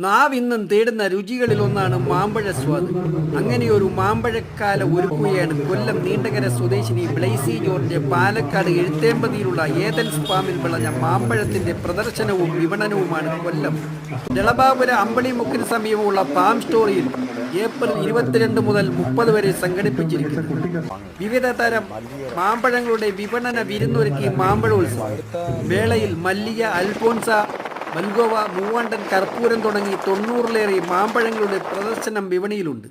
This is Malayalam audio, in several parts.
നാവിന്നും തേടുന്ന രുചികളിലൊന്നാണ് മാമ്പഴ സ്വാദ്. അങ്ങനെയൊരു മാമ്പഴക്കാല ഒരുക്കുകയാണ് കൊല്ലം നീണ്ടകര സ്വദേശിനി ബ്ലൈസി ജോർജ്. പാലക്കാട് എഴുത്തേമ്പതിയിലുള്ള ഏതൻസ് ഫാമിൽ വിളഞ്ഞ മാമ്പഴത്തിന്റെ പ്രദർശനവും വിപണനവുമാണ് കൊല്ലം ദളബാപുര അമ്പളിമുക്കിന് സമീപമുള്ള ഫാം സ്റ്റോറിയിൽ ഏപ്രിൽ 22 മുതൽ 30 വരെ സംഘടിപ്പിച്ചിരിക്കുന്നു. വിവിധ തരം മാമ്പഴങ്ങളുടെ വിപണന വിരുന്നൊരുക്കി മാമ്പഴോത്സവം. വേളയിൽ മല്ലിക, അൽഫോൻസ, മൽഗോവ, മൂവാണ്ടൻ, കർപ്പൂരം തുടങ്ങി 90-ലേറെ മാമ്പഴങ്ങളുടെ പ്രദർശനം വിപണിയിലുണ്ട്.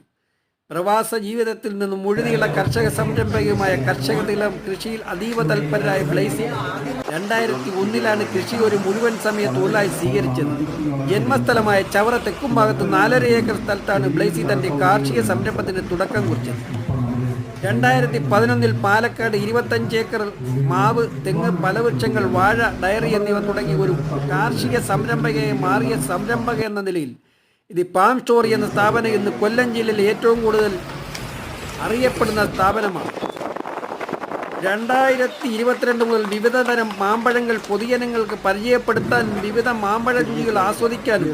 പ്രവാസ ജീവിതത്തിൽ നിന്നും മുഴുതിയുള്ള കർഷക സംരംഭകയുമായ കർഷകത്തിലും കൃഷിയിൽ അതീവ തൽപരരായ ബ്ലൈസി 2001-ലാണ് കൃഷി ഒരു മുഴുവൻ സമയ തൊഴിലായി സ്വീകരിച്ചത്. ജന്മസ്ഥലമായ ചവറ തെക്കുംഭാഗത്ത് 4.5 ഏക്കർ സ്ഥലത്താണ് ബ്ലൈസി തന്റെ കാർഷിക സംരംഭത്തിന് തുടക്കം കുറിച്ചത്. 2011-ൽ പാലക്കാട് 25 ഏക്കർ മാവ്, തെങ്ങ്, ഫലവൃക്ഷങ്ങൾ, വാഴ, ഡയറി എന്നിവ തുടങ്ങി ഒരു കാർഷിക സംരംഭകയെ മാറിയ സംരംഭക എന്ന നിലയിൽ ഇത് ഫാം സ്റ്റോറി എന്ന സ്ഥാപനം ഇന്ന് കൊല്ലം ജില്ലയിൽ ഏറ്റവും കൂടുതൽ അറിയപ്പെടുന്ന സ്ഥാപനമാണ്. 2022 മുതൽ വിവിധ തരം മാമ്പഴങ്ങൾ പൊതുജനങ്ങൾക്ക് പരിചയപ്പെടുത്താനും വിവിധ മാമ്പഴ രുചികൾ ആസ്വദിക്കാനും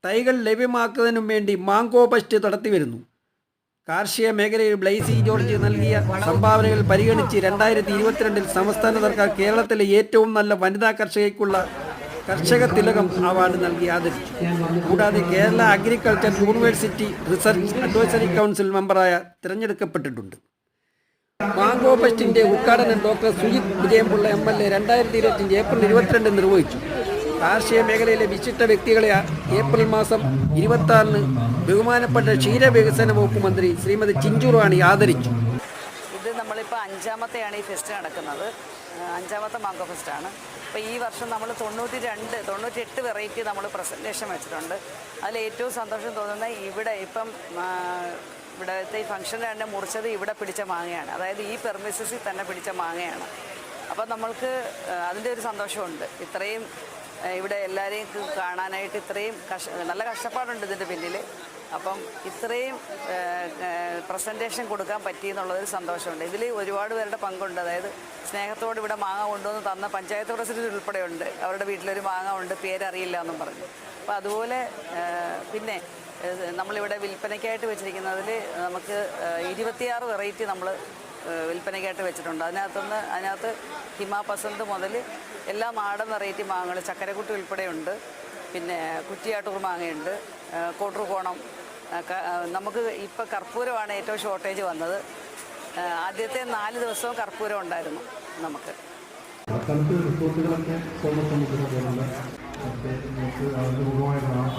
തൈകൾ ലഭ്യമാക്കുന്നതിനും വേണ്ടി മാംഗോ ഫെസ്റ്റ് നടത്തിവരുന്നു. കാർഷിക മേഖലയിൽ ബ്ലൈസി ജോർജ് നൽകിയ സംഭാവനകൾ പരിഗണിച്ച് 2022-ൽ സംസ്ഥാന സർക്കാർ കേരളത്തിലെ ഏറ്റവും നല്ല വനിതാ കർഷകയ്ക്കുള്ള കർഷക തിലകം അവാർഡ് നൽകി ആദരിച്ചു. കൂടാതെ Kerala agriculture university research advisory council മെമ്പറായ തിരഞ്ഞെടുക്കപ്പെട്ടിട്ടുണ്ട്. മാംഗോ ഫെസ്റ്റിന്റെ ഉദ്ഘാടനം doctor Sujith Vijayampilla MLA 2025 April 22 നിർവഹിച്ചു. കാർഷിക മേഖലയിലെ വിശിഷ്ട വ്യക്തികളെ ഏപ്രിൽ മാസം 26-ന് ബഹുമാനപ്പെട്ട ക്ഷീരവികസന വകുപ്പ് മന്ത്രി ശ്രീമതി ചിഞ്ചു റാണി ആദരിച്ചു. ഇത് നമ്മളിപ്പോൾ 5-മത്തെയാണ് ഈ ഫെസ്റ്റ് നടക്കുന്നത്. 5-മത്തെ മാംഗോ ഫെസ്റ്റാണ്. അപ്പോൾ ഈ വർഷം നമ്മൾ 98 വെറൈറ്റി നമ്മൾ പ്രസൻറ്റേഷൻ വെച്ചിട്ടുണ്ട്. അതിൽ ഏറ്റവും സന്തോഷം തോന്നുന്നത് ഇവിടുത്തെ ഈ ഫംഗ്ഷനിൽ തന്നെ മുറിച്ചത് ഇവിടെ പിടിച്ച മാങ്ങയാണ്. അതായത് ഈ പെർമിസസിൽ തന്നെ പിടിച്ച മാങ്ങയാണ്. അപ്പോൾ നമ്മൾക്ക് അതിൻ്റെ ഒരു സന്തോഷമുണ്ട്. ഇത്രയും ഇവിടെ എല്ലാവരെയും കാണാനായിട്ട് ഇത്രയും നല്ല കഷ്ടപ്പാടുണ്ട് ഇതിൻ്റെ പിന്നിൽ. അപ്പം ഇത്രയും പ്രസൻറ്റേഷൻ കൊടുക്കാൻ പറ്റി എന്നുള്ളതൊരു സന്തോഷമുണ്ട്. ഇതിൽ ഒരുപാട് പേരുടെ പങ്കുണ്ട്. അതായത് സ്നേഹത്തോട് ഇവിടെ മാങ്ങ കൊണ്ടുവന്ന് തന്ന പഞ്ചായത്ത് പ്രസിഡന്റ് ഉൾപ്പെടെയുണ്ട്. അവരുടെ വീട്ടിലൊരു മാങ്ങ ഉണ്ട്, പേരറിയില്ല എന്നും പറഞ്ഞു. അപ്പോൾ അതുപോലെ പിന്നെ നമ്മളിവിടെ വിൽപ്പനയ്ക്കായിട്ട് വെച്ചിരിക്കുന്നതിൽ നമുക്ക് 26 വെറൈറ്റി നമ്മൾ വിൽപ്പനയ്ക്കായിട്ട് വെച്ചിട്ടുണ്ട്. അതിനകത്ത് ഹിമ പസന്ത് മുതൽ എല്ലാ നാടൻ വെറൈറ്റി മാങ്ങകൾ, ചക്കരക്കുട്ടി ഉൾപ്പെടെയുണ്ട്. പിന്നെ കുറ്റിയാട്ടൂർ മാങ്ങയുണ്ട്, കോട്ടൂർകോണം. നമുക്ക് ഇപ്പോൾ കർപ്പൂരമാണ് ഏറ്റവും ഷോർട്ടേജ് വന്നത്. ആദ്യത്തെ 4 ദിവസവും കർപ്പൂരം ഉണ്ടായിരുന്നു നമുക്ക്.